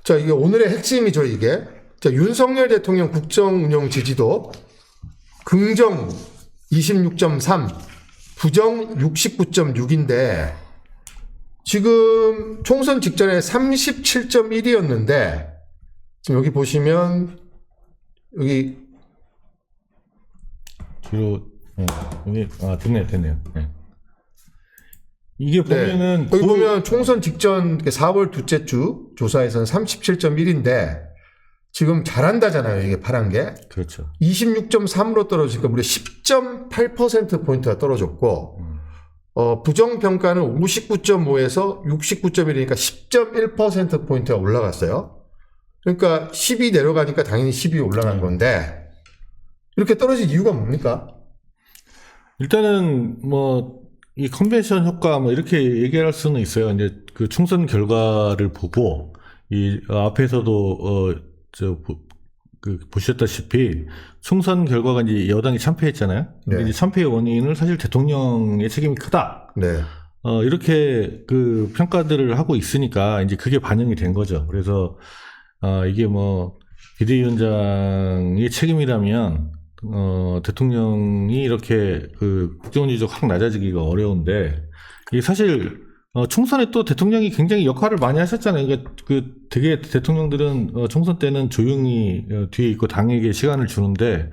자, 이게 오늘의 핵심이죠, 이게. 자, 윤석열 대통령 국정 운영 지지도 긍정 26.3, 부정 69.6인데 지금 총선 직전에 37.1이었는데 지금 여기 보시면 여기 뒤로 여기 됐네요. 네. 이게 보면은 여기 보면 총선 직전 4월 둘째 주 조사에서는 37.1인데 지금 잘한다잖아요. 이게 파란 게. 그렇죠. 26.3으로 떨어지니까 무려 10.8%포인트가 떨어졌고 부정평가는 59.5에서 69.1이니까 10.1%포인트가 올라갔어요. 그러니까 10이 내려가니까 당연히 10이 올라간 건데 이렇게 떨어진 이유가 뭡니까? 일단은 이 컨벤션 효과 이렇게 얘기할 수는 있어요. 이제 그 총선 결과를 보고 이 앞에서도 보셨다시피 총선 결과가 이제 여당이 참패했잖아요. 근데 이제 참패의 원인은 사실 대통령의 책임이 크다. 네. 이렇게 그 평가들을 하고 있으니까 이제 그게 반영이 된 거죠. 그래서 이게 비대위원장의 책임이라면 대통령이 이렇게 그 국정원지지가 확 낮아지기가 어려운데 이게 사실 총선에 또 대통령이 굉장히 역할을 많이 하셨잖아요. 그러니까 되게 대통령들은 총선 때는 조용히 뒤에 있고 당에게 시간을 주는데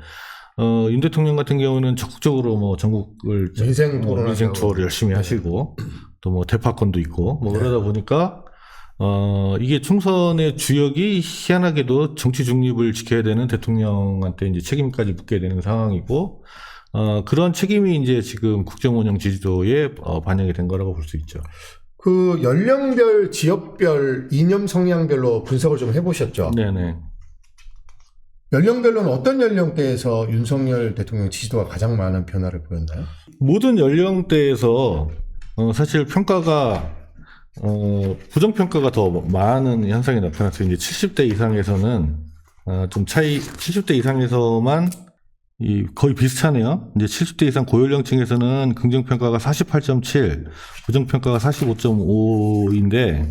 윤 대통령 같은 경우는 적극적으로 전국을 민생 투어를 열심히 하시고 또 대파권도 있고 그러다 보니까 이게 총선의 주역이 희한하게도 정치 중립을 지켜야 되는 대통령한테 이제 책임까지 묻게 되는 상황이고, 그런 책임이 이제 지금 국정운영 지지도에 반영이 된 거라고 볼 수 있죠. 그 연령별, 지역별, 이념 성향별로 분석을 좀 해보셨죠? 네네. 연령별로는 어떤 연령대에서 윤석열 대통령 지지도가 가장 많은 변화를 보였나요? 모든 연령대에서 사실 평가가 부정평가가 더 많은 현상이 나타났어요. 이제 70대 이상에서는, 70대 이상에서만, 거의 비슷하네요. 이제 70대 이상 고연령층에서는 긍정평가가 48.7, 부정평가가 45.5인데,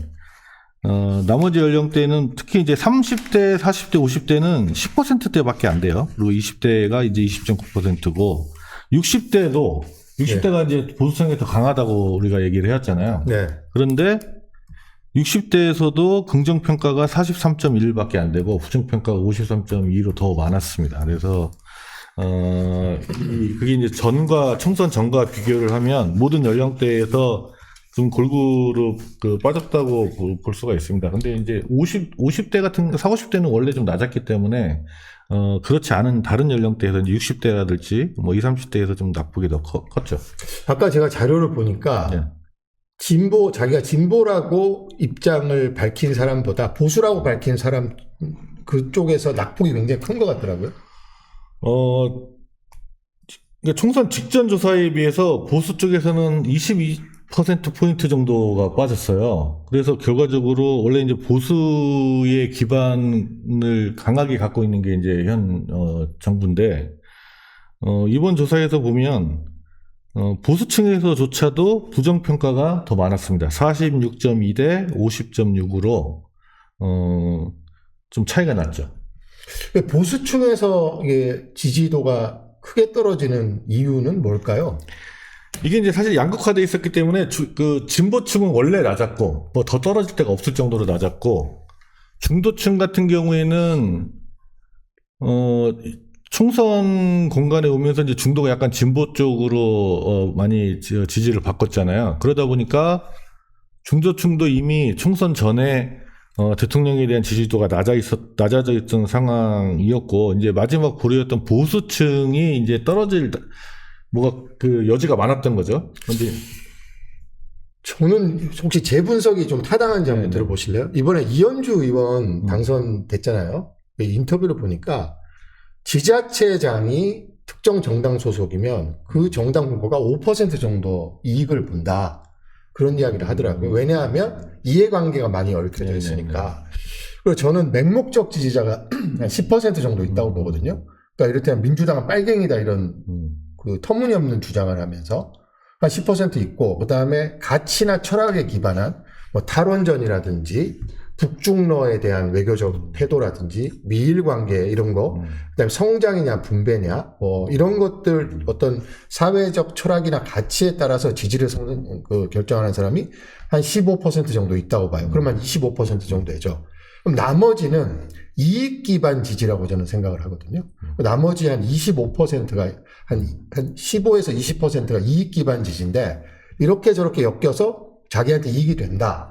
나머지 연령대는 특히 이제 30대, 40대, 50대는 10%대밖에 안 돼요. 그리고 20대가 이제 20.9%고, 60대가 이제 보수성이 더 강하다고 우리가 얘기를 해왔잖아요. 네. 그런데 60대에서도 긍정평가가 43.1밖에 안 되고 부정평가가 53.2로 더 많았습니다. 그래서 그게 이제 총선 전과 비교를 하면 모든 연령대에서 좀 골고루 빠졌다고 볼 수가 있습니다. 근데 이제 50대 같은 40, 50대는 원래 좀 낮았기 때문에 그렇지 않은 다른 연령대에서 이제 60대라든지 20, 30대에서 좀 나쁘게 더 컸죠. 아까 제가 자료를 보니까 네. 자기가 진보라고 입장을 밝힌 사람보다 보수라고 밝힌 사람 그쪽에서 낙폭이 굉장히 큰 것 같더라고요. 그러니까 총선 직전 조사에 비해서 보수 쪽에서는 22%포인트 정도가 빠졌어요. 그래서 결과적으로 원래 이제 보수의 기반을 강하게 갖고 있는 게 이제 현 정부인데, 이번 조사에서 보면, 보수층에서조차도 부정평가가 더 많았습니다. 46.2 대 50.6으로, 좀 차이가 났죠. 보수층에서 이게 지지도가 크게 떨어지는 이유는 뭘까요? 이게 이제 사실 양극화되어 있었기 때문에 진보층은 원래 낮았고 더 떨어질 데가 없을 정도로 낮았고 중도층 같은 경우에는 총선 공간에 오면서 이제 중도가 약간 진보 쪽으로 많이 지지를 바꿨잖아요. 그러다 보니까 중도층도 이미 총선 전에 대통령에 대한 지지도가 낮아져 있던 상황이었고 이제 마지막 고려였던 보수층이 이제 떨어질 여지가 많았던 거죠. 근데 저는 혹시 제 분석이 좀 타당한지 한번 들어보실래요? 이번에 이현주 의원 당선됐잖아요. 인터뷰를 보니까 지자체장이 특정 정당 소속이면 그 정당 후보가 5% 정도 이익을 본다. 그런 이야기를 하더라고요. 왜냐하면 이해관계가 많이 얽혀져 있으니까. 그리고 저는 맹목적 지지자가 한 10% 정도 있다고 보거든요. 그러니까 이를테면 민주당은 빨갱이다 이런 터무니없는 주장을 하면서 한 10% 있고, 그 다음에 가치나 철학에 기반한 탈원전이라든지 북중러에 대한 외교적 태도라든지 미일 관계 이런 거, 그다음에 성장이냐 분배냐 뭐 이런 것들 어떤 사회적 철학이나 가치에 따라서 지지를 결정하는 사람이 한 15% 정도 있다고 봐요. 그러면 25% 정도 되죠. 그럼 나머지는 이익 기반 지지라고 저는 생각을 하거든요. 나머지 한 25%가 한 15에서 20%가 이익 기반 지지인데 이렇게 저렇게 엮여서 자기한테 이익이 된다.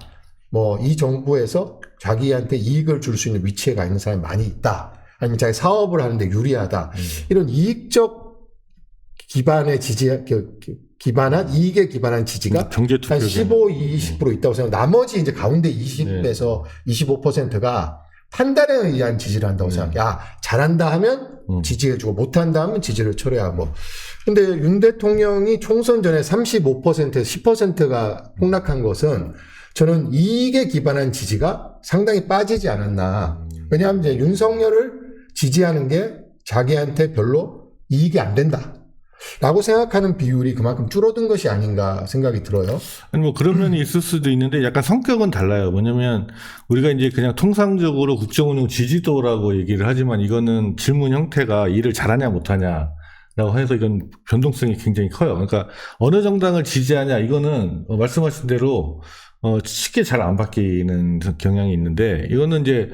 뭐 이 정부에서 자기한테 이익을 줄 수 있는 위치에 가 있는 사람이 많이 있다. 아니면 자기 사업을 하는데 유리하다. 이런 이익적 기반의 기반한 이익에 기반한 지지가 한 15, 20% 있다고 생각. 나머지 이제 가운데 20에서 25%가 판단에 의한 지지를 한다고 생각해. 아, 잘한다 하면 지지해주고 못한다 하면 지지를 철회하고. 근데 윤 대통령이 총선 전에 35%에서 10%가 폭락한 것은 저는 이익에 기반한 지지가 상당히 빠지지 않았나. 왜냐하면 이제 윤석열을 지지하는 게 자기한테 별로 이익이 안 된다. 라고 생각하는 비율이 그만큼 줄어든 것이 아닌가 생각이 들어요. 아니, 뭐 그런 면이 있을 수도 있는데 약간 성격은 달라요. 뭐냐면 우리가 이제 그냥 통상적으로 국정운영 지지도라고 얘기를 하지만 이거는 질문 형태가 일을 잘하냐 못하냐라고 해서 이건 변동성이 굉장히 커요. 그러니까 어느 정당을 지지하냐 이거는 말씀하신 대로 쉽게 잘 안 바뀌는 경향이 있는데 이거는 이제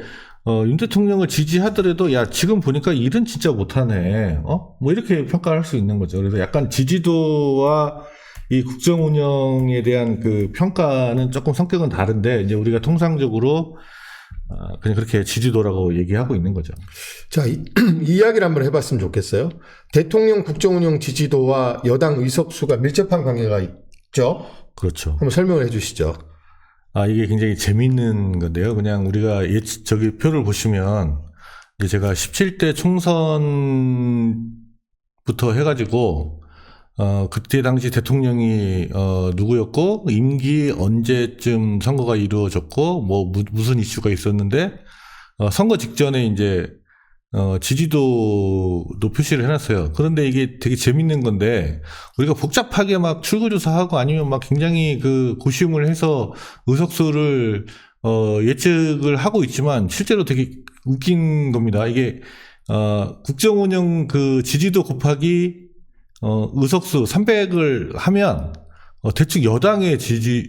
윤 대통령을 지지하더라도 야 지금 보니까 일은 진짜 못하네 뭐 이렇게 평가를 할 수 있는 거죠. 그래서 약간 지지도와 이 국정 운영에 대한 그 평가는 조금 성격은 다른데 이제 우리가 통상적으로 그냥 그렇게 지지도라고 얘기하고 있는 거죠. 자, 이 이야기를 한번 해봤으면 좋겠어요. 대통령 국정 운영 지지도와 여당 의석수가 밀접한 관계가 있죠. 그렇죠. 한번 설명을 해주시죠. 이게 굉장히 재미있는 건데요. 그냥 우리가 저기 표를 보시면 이제 제가 17대 총선부터 해가지고 그때 당시 대통령이 누구였고 임기 언제쯤 선거가 이루어졌고 뭐 무슨 이슈가 있었는데 선거 직전에 이제 지지도도 표시를 해놨어요. 그런데 이게 되게 재밌는 건데, 우리가 복잡하게 막 출구조사하고 아니면 막 굉장히 그 고시움을 해서 의석수를, 예측을 하고 있지만, 실제로 되게 웃긴 겁니다. 이게, 국정운영 그 지지도 곱하기, 의석수 300을 하면, 대충 여당의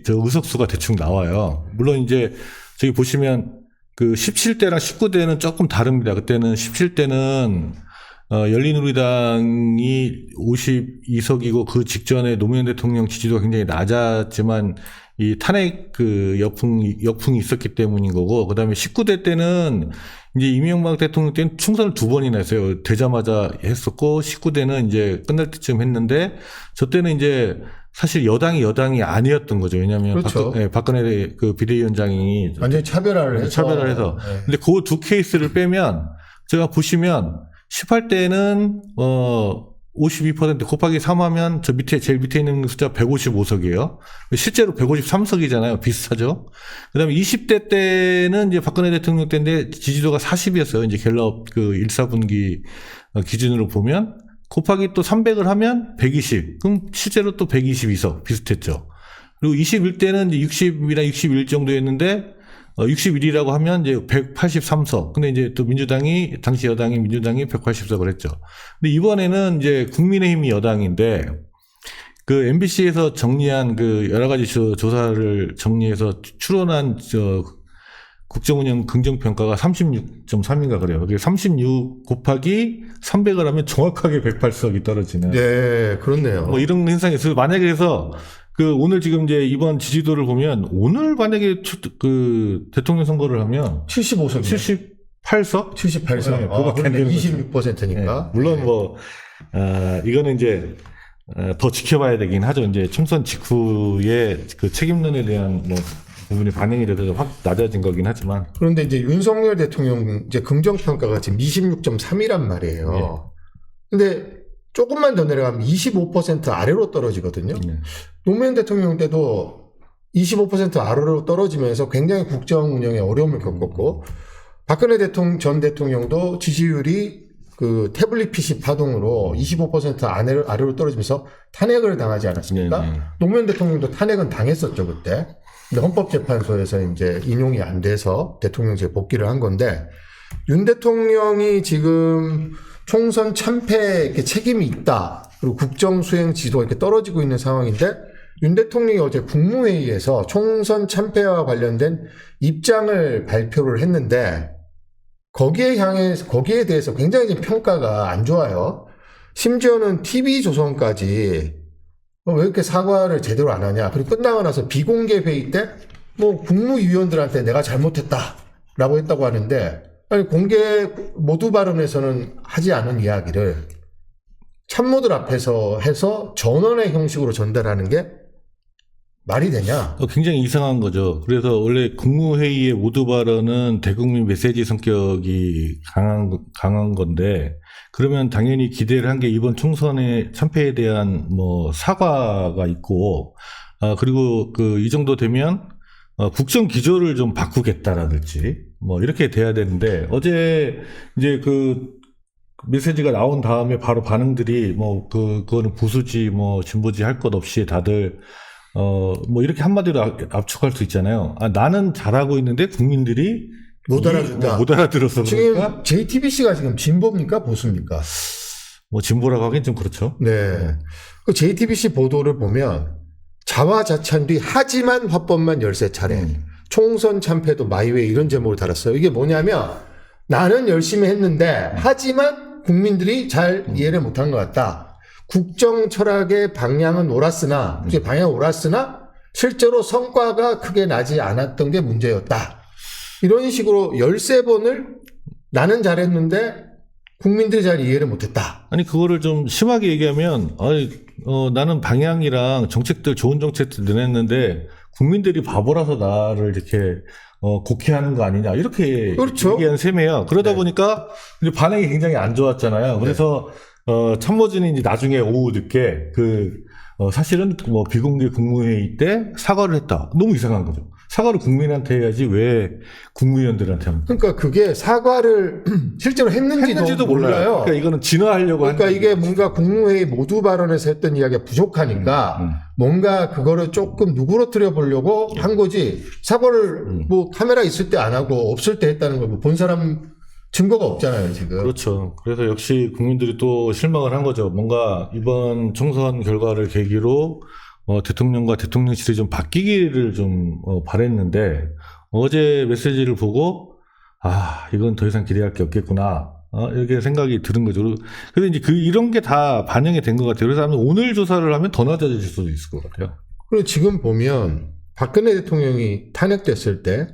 의석수가 대충 나와요. 물론 이제, 저기 보시면, 그 17대랑 19대는 조금 다릅니다. 그때는 17대는 열린우리당이 52석이고 그 직전에 노무현 대통령 지지도가 굉장히 낮았지만 이 탄핵 그 역풍이 있었기 때문인 거고, 그다음에 19대 때는 이제 이명박 대통령 때는 총선을 2번이나 했어요. 되자마자 했었고 19대는 이제 끝날 때쯤 했는데 저 때는 이제 사실 여당이 아니었던 거죠. 왜냐하면 그렇죠. 박근혜 그 비대위원장이 완전히 차별화를 해서. 네. 근데 그 두 케이스를 빼면 제가 보시면 18대는 52% 곱하기 3하면 저 밑에 제일 밑에 있는 숫자 155석이에요. 실제로 153석이잖아요. 비슷하죠. 그다음에 20대 때는 이제 박근혜 대통령 때인데 지지도가 40이었어요. 이제 갤럽 그 1, 4분기 기준으로 보면 곱하기 또 300을 하면 120. 그럼 실제로 또 122석 비슷했죠. 그리고 21대는 이제 60이나 61 정도였는데 61이라고 하면 이제 183석. 근데 이제 또 당시 여당이 민주당이 180석을 했죠. 근데 이번에는 이제 국민의힘이 여당인데 그 MBC에서 정리한 그 여러 가지 조사를 정리해서 추론한 국정운영 긍정평가가 36.3인가 그래요. 그게 36 곱하기 300을 하면 정확하게 108석이 떨어지는. 네, 그렇네요. 뭐 이런 현상이 있어요. 만약에 그래서 그 오늘 지금 이제 이번 지지도를 보면 오늘 만약에 그 대통령 선거를 하면 75석. 78석? 78석. 네, 그거밖에 안 되는 거죠. 26%니까. 네. 물론 뭐, 이거는 이제, 더 지켜봐야 되긴 하죠. 이제 총선 직후에 그 책임론에 대한 뭐 부분이 반영이 돼서 확 낮아진 거긴 하지만. 그런데 이제 윤석열 대통령 이제 긍정평가가 지금 26.3이란 말이에요. 네. 근데 조금만 더 내려가면 25% 아래로 떨어지거든요. 네. 노무현 대통령 때도 25% 아래로 떨어지면서 굉장히 국정 운영에 어려움을 겪었고, 박근혜 전 대통령도 지지율이 그 태블릿 PC 파동으로 25% 아래로 떨어지면서 탄핵을 당하지 않았습니까? 네. 노무현 대통령도 탄핵은 당했었죠, 그때. 근데 헌법재판소에서 이제 인용이 안 돼서 대통령직에 복귀를 한 건데, 윤 대통령이 지금 총선 참패에 이렇게 책임이 있다. 그리고 국정 수행 지도가 이렇게 떨어지고 있는 상황인데, 윤 대통령이 어제 국무회의에서 총선 참패와 관련된 입장을 발표를 했는데, 거기에 대해서 굉장히 지금 평가가 안 좋아요. 심지어는 TV조선까지 왜 이렇게 사과를 제대로 안 하냐. 그리고 끝나고 나서 비공개 회의 때 뭐 국무위원들한테 내가 잘못했다라고 했다고 하는데, 아니 공개 모두 발언에서는 하지 않은 이야기를 참모들 앞에서 해서 전원의 형식으로 전달하는 게 말이 되냐? 굉장히 이상한 거죠. 그래서 원래 국무회의의 모두 발언은 대국민 메시지 성격이 강한 건데, 그러면 당연히 기대를 한 게 이번 총선의 참패에 대한 뭐 사과가 있고, 그리고 이 정도 되면 국정 기조를 좀 바꾸겠다라든지 뭐 이렇게 돼야 되는데, 어제 이제 메시지가 나온 다음에 바로 반응들이 그거는 보수지 뭐 진보지 할 것 없이 다들 뭐 이렇게 한마디로 압축할 수 있잖아요. 나는 잘하고 있는데 국민들이 못 알아준다. 못 알아들어서 그러니까. 지금 JTBC가 지금 진보입니까? 보수입니까? 뭐 진보라고 하긴 좀 그렇죠. 네. 그 JTBC 보도를 보면 자화자찬 뒤 하지만 화법만 13차례. 총선 참패도 마이웨이 이런 제목을 달았어요. 이게 뭐냐면 나는 열심히 했는데 하지만 국민들이 잘 이해를 못한 것 같다. 국정 철학의 방향은 옳았으나 실제로 성과가 크게 나지 않았던 게 문제였다. 이런 식으로 13번을 나는 잘했는데 국민들이 잘 이해를 못했다. 아니 그거를 좀 심하게 얘기하면 나는 방향이랑 정책들 좋은 정책들 내놨는데 국민들이 바보라서 나를 이렇게 곡해하는 거 아니냐 이렇게 그렇죠. 얘기한 셈이에요. 그러다 보니까 이제 반응이 굉장히 안 좋았잖아요. 그래서 참모진이 이제 나중에 오후 늦게 사실은 뭐 비공개 국무회의 때 사과를 했다. 너무 이상한 거죠. 사과를 국민한테 해야지 왜 국무위원들한테 합니까? 그러니까 그게 사과를 실제로 했는지도 몰라요. 그러니까 이거는 진화하려고 하는 그러니까 이게 뭔가 국무회의 모두 발언에서 했던 이야기가 부족하니까 뭔가 그거를 조금 누그러뜨려 보려고 한 거지. 사과를 뭐 카메라 있을 때 안 하고 없을 때 했다는 걸 본 사람 증거가 없잖아요, 지금. 그렇죠. 그래서 역시 국민들이 또 실망을 한 거죠. 뭔가 이번 총선 결과를 계기로 대통령과 대통령실이 좀 바뀌기를 좀 바랬는데, 어제 메시지를 보고 이건 더 이상 기대할 게 없겠구나 이렇게 생각이 드는 거죠. 그래서 이제 이런 게 다 반영이 된 것 같아요. 그래서 오늘 조사를 하면 더 낮아질 수도 있을 것 같아요. 그리고 지금 보면 박근혜 대통령이 탄핵됐을 때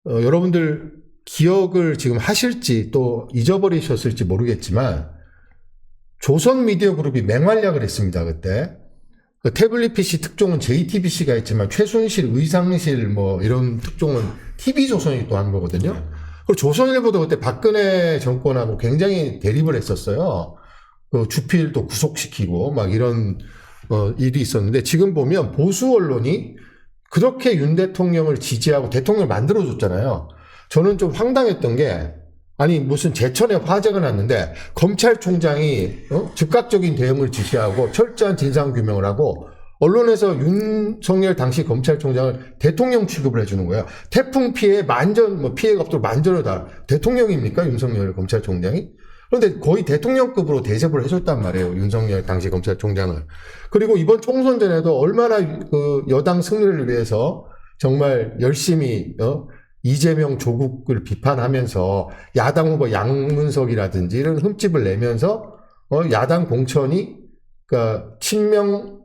여러분들 기억을 지금 하실지 또 잊어버리셨을지 모르겠지만 조선미디어그룹이 맹활약을 했습니다. 그때 태블릿 PC 특종은 JTBC가 있지만 최순실, 의상실 뭐 이런 특종은 TV조선이 또 한 거거든요. 그리고 조선일보도 그때 박근혜 정권하고 굉장히 대립을 했었어요. 주필도 구속시키고 막 이런 일이 있었는데, 지금 보면 보수 언론이 그렇게 윤 대통령을 지지하고 대통령을 만들어줬잖아요. 저는 좀 황당했던 게, 아니 무슨 제천에 화재가 났는데 검찰총장이 즉각적인 대응을 지시하고 철저한 진상규명을 하고 언론에서 윤석열 당시 검찰총장을 대통령 취급을 해주는 거예요. 태풍 피해 피해가 없도록 만전을 다. 대통령입니까? 윤석열 검찰총장이? 그런데 거의 대통령급으로 대접을 해줬단 말이에요. 윤석열 당시 검찰총장을. 그리고 이번 총선 전에도 얼마나 여당 승리를 위해서 정말 열심히 이재명 조국을 비판하면서 야당 후보 양문석이라든지 이런 흠집을 내면서 야당 공천이 그러니까 친명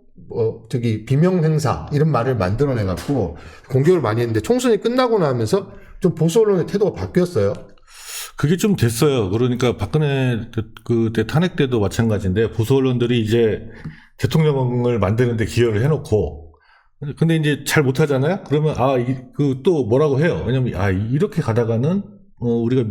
비명 행사 이런 말을 만들어내 갖고 공격을 많이 했는데, 총선이 끝나고 나면서 좀 보수 언론의 태도가 바뀌었어요. 그게 좀 됐어요. 그러니까 박근혜 그때 탄핵 때도 마찬가지인데 보수 언론들이 이제 대통령을 만드는데 기여를 해놓고, 근데 이제 잘 못하잖아요? 그러면, 또 뭐라고 해요? 왜냐면, 이렇게 가다가는, 우리가,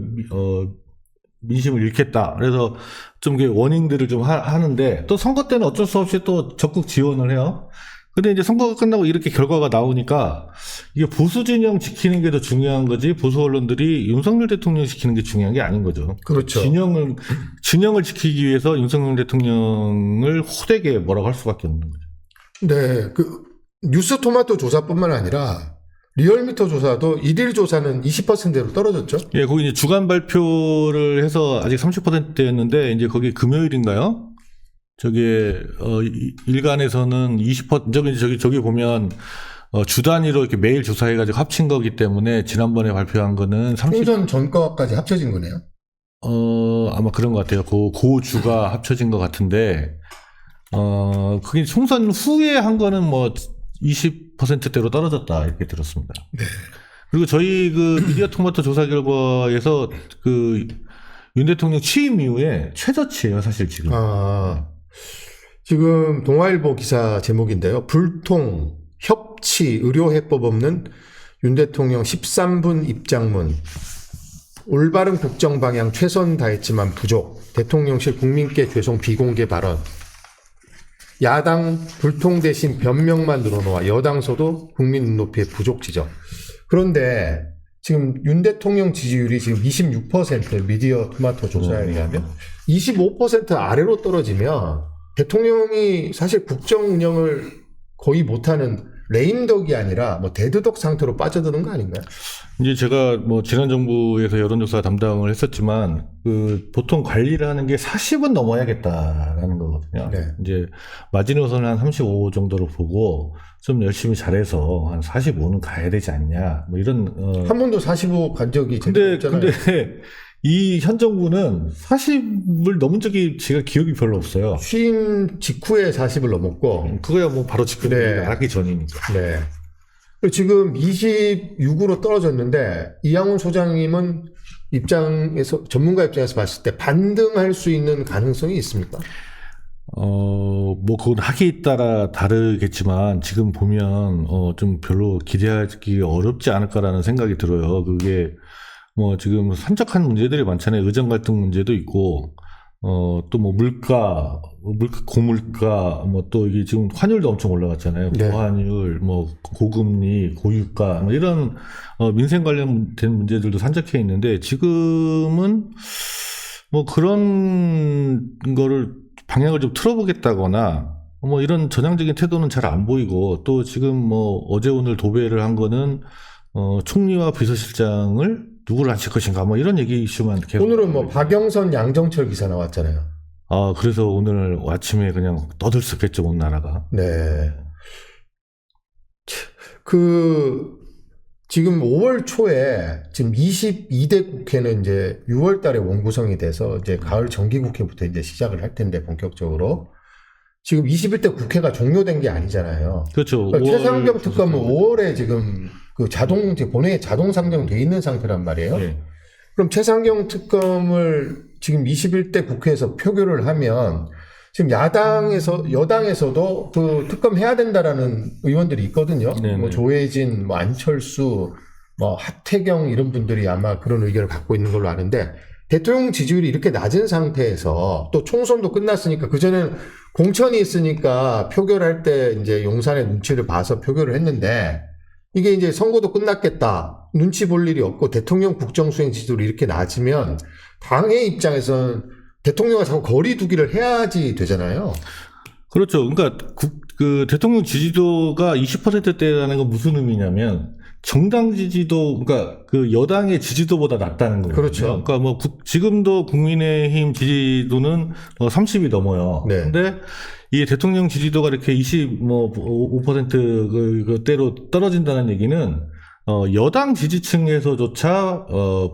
민심을 잃겠다. 그래서 좀 워닝들을 좀 하는데, 또 선거 때는 어쩔 수 없이 또 적극 지원을 해요. 근데 이제 선거가 끝나고 이렇게 결과가 나오니까, 이게 보수 진영 지키는 게 더 중요한 거지, 보수 언론들이 윤석열 대통령 지키는 게 중요한 게 아닌 거죠. 그렇죠. 진영을 지키기 위해서 윤석열 대통령을 호되게 뭐라고 할 수밖에 없는 거죠. 네, 뉴스 토마토 조사뿐만 아니라 리얼미터 조사도 일일 조사는 20%로 떨어졌죠. 예, 거기 이제 주간 발표를 해서 아직 30%였는데 이제 거기 금요일인가요? 저기 일간에서는 20% 저기 보면 주 단위로 이렇게 매일 조사해가지고 합친 거기 때문에 지난번에 발표한 거는 30. 총선 전과까지 합쳐진 거네요. 아마 그런 것 같아요. 그 주가 합쳐진 것 같은데 그게 총선 후에 한 거는 뭐 20%대로 떨어졌다 이렇게 들었습니다. 네. 그리고 저희 그 미디어 토마토 조사 결과에서 그 윤 대통령 취임 이후에 최저치예요, 사실 지금. 지금 동아일보 기사 제목인데요. 불통, 협치, 의료해법 없는 윤 대통령 13분 입장문. 올바른 국정 방향 최선 다했지만 부족. 대통령실 국민께 죄송 비공개 발언. 야당 불통 대신 변명만 늘어놓아 여당서도 국민 눈높이의 부족 지적. 그런데 지금 윤 대통령 지지율이 지금 26% 미디어 토마토 조사에 의하면 25% 아래로 떨어지면 대통령이 사실 국정 운영을 거의 못하는 레임덕이 아니라 뭐 대드덕 상태로 빠져드는 거 아닌가요? 이제 제가 뭐 지난 정부에서 여론조사 담당을 했었지만 그 보통 관리를 하는 게 40은 넘어야겠다라는 거거든요. 네. 이제 마지노선을 한 35 정도로 보고 좀 열심히 잘해서 한 45는 가야 되지 않냐 뭐 이런 한 번도 45 간 적이 제대로 없잖아요. 근데 이 현 정부는 40을 넘은 적이 제가 기억이 별로 없어요. 취임 직후에 40을 넘었고 그거야 뭐 바로 직후 네. 알기 전이니까. 네. 지금 26으로 떨어졌는데 이양훈 소장님은 입장에서 전문가 입장에서 봤을 때 반등할 수 있는 가능성이 있습니까? 뭐 그건 하기에 따라 다르겠지만 지금 보면 좀 별로 기대하기 어렵지 않을까라는 생각이 들어요. 그게 뭐 지금 산적한 문제들이 많잖아요. 의정 갈등 문제도 있고 또 뭐 물가, 고물가, 뭐 또 이게 지금 환율도 엄청 올라갔잖아요. 네. 고환율, 뭐 고금리, 고유가, 뭐 이런 민생 관련된 문제들도 산적해 있는데 지금은 뭐 그런 거를 방향을 좀 틀어보겠다거나 뭐 이런 전향적인 태도는 잘 안 보이고 또 지금 뭐 어제 오늘 도배를 한 거는 총리와 비서실장을 누구를 앉힐 것인가 뭐 이런 얘기 이슈만 계속. 오늘은 뭐 박영선, 양정철 기사 나왔잖아요. 그래서 오늘 아침에 그냥 떠들썩했죠, 온 나라가. 네. 지금 5월 초에 지금 22대 국회는 이제 6월 달에 원구성이 돼서 이제 가을 정기국회부터 이제 시작을 할 텐데 본격적으로. 지금 21대 국회가 종료된 게 아니잖아요. 그렇죠. 그러니까 최상병 특검은 5월에 지금 그 본회의 자동 상정돼 있는 상태란 말이에요. 네. 그럼 최상경 특검을 지금 21대 국회에서 표결을 하면 지금 여당에서도 그 특검 해야 된다라는 의원들이 있거든요. 네네. 뭐 조혜진, 뭐 안철수, 뭐 하태경 이런 분들이 아마 그런 의견을 갖고 있는 걸로 아는데 대통령 지지율이 이렇게 낮은 상태에서 또 총선도 끝났으니까 그전에는 공천이 있으니까 표결할 때 이제 용산의 눈치를 봐서 표결을 했는데 이게 이제 선거도 끝났겠다. 눈치 볼 일이 없고 대통령 국정수행 지지율이 이렇게 낮으면 당의 입장에서는 대통령과 자꾸 거리 두기를 해야지 되잖아요. 그렇죠. 그러니까 그 대통령 지지도가 20%대라는 건 무슨 의미냐면 정당 지지도, 그러니까 그 여당의 지지도보다 낮다는 거예요. 그렇죠. 그러니까 뭐 지금도 국민의힘 지지도는 30이 넘어요. 네. 근데 이 대통령 지지도가 이렇게 5% 그대로 떨어진다는 얘기는 여당 지지층에서조차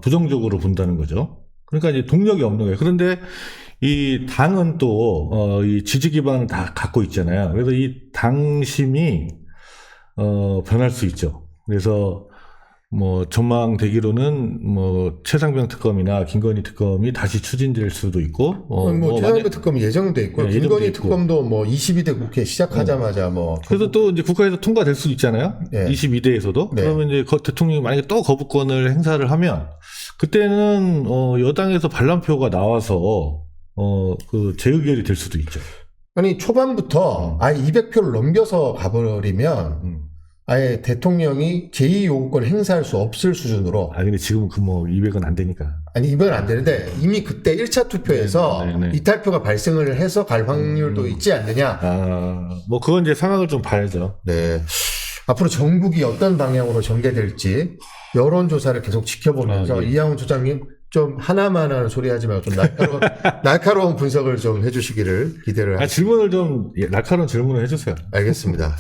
부정적으로 본다는 거죠. 그러니까 이제 동력이 없는 거예요. 그런데 이 당은 또 이 지지 기반을 다 갖고 있잖아요. 그래서 이 당심이 변할 수 있죠. 그래서 뭐 전망되기로는 뭐 최상병 특검이나 김건희 특검이 다시 추진될 수도 있고 뭐 최상병 특검이 예정돼 있고 네, 김건희 있고. 특검도 뭐 22대 국회 시작하자마자 뭐 그래서 또 이제 국회에서 통과될 수도 있잖아요. 네. 22대에서도. 네. 그러면 이제 대통령이 만약에 또 거부권을 행사를 하면 그때는 여당에서 반란표가 나와서 그 재의결이 될 수도 있죠. 아니 초반부터 아예 200표를 넘겨서 가버리면 아예 대통령이 제2요구권을 행사할 수 없을 수준으로 근데 지금은 그 뭐 200은 안 되니까. 아니 이건 안 되는데 이미 그때 1차 투표에서 네. 이탈표가 발생을 해서 갈 확률도 있지 않느냐. 뭐 그건 이제 상황을 좀 봐야죠. 네. 앞으로 전국이 어떤 방향으로 전개될지 여론조사를 계속 지켜보면서 예. 이양훈 소장님 좀 하나만 하는 소리 하지 말고 좀 날카로운 분석을 좀 해주시기를 기대를 질문을 좀 날카로운 질문을 해주세요. 알겠습니다.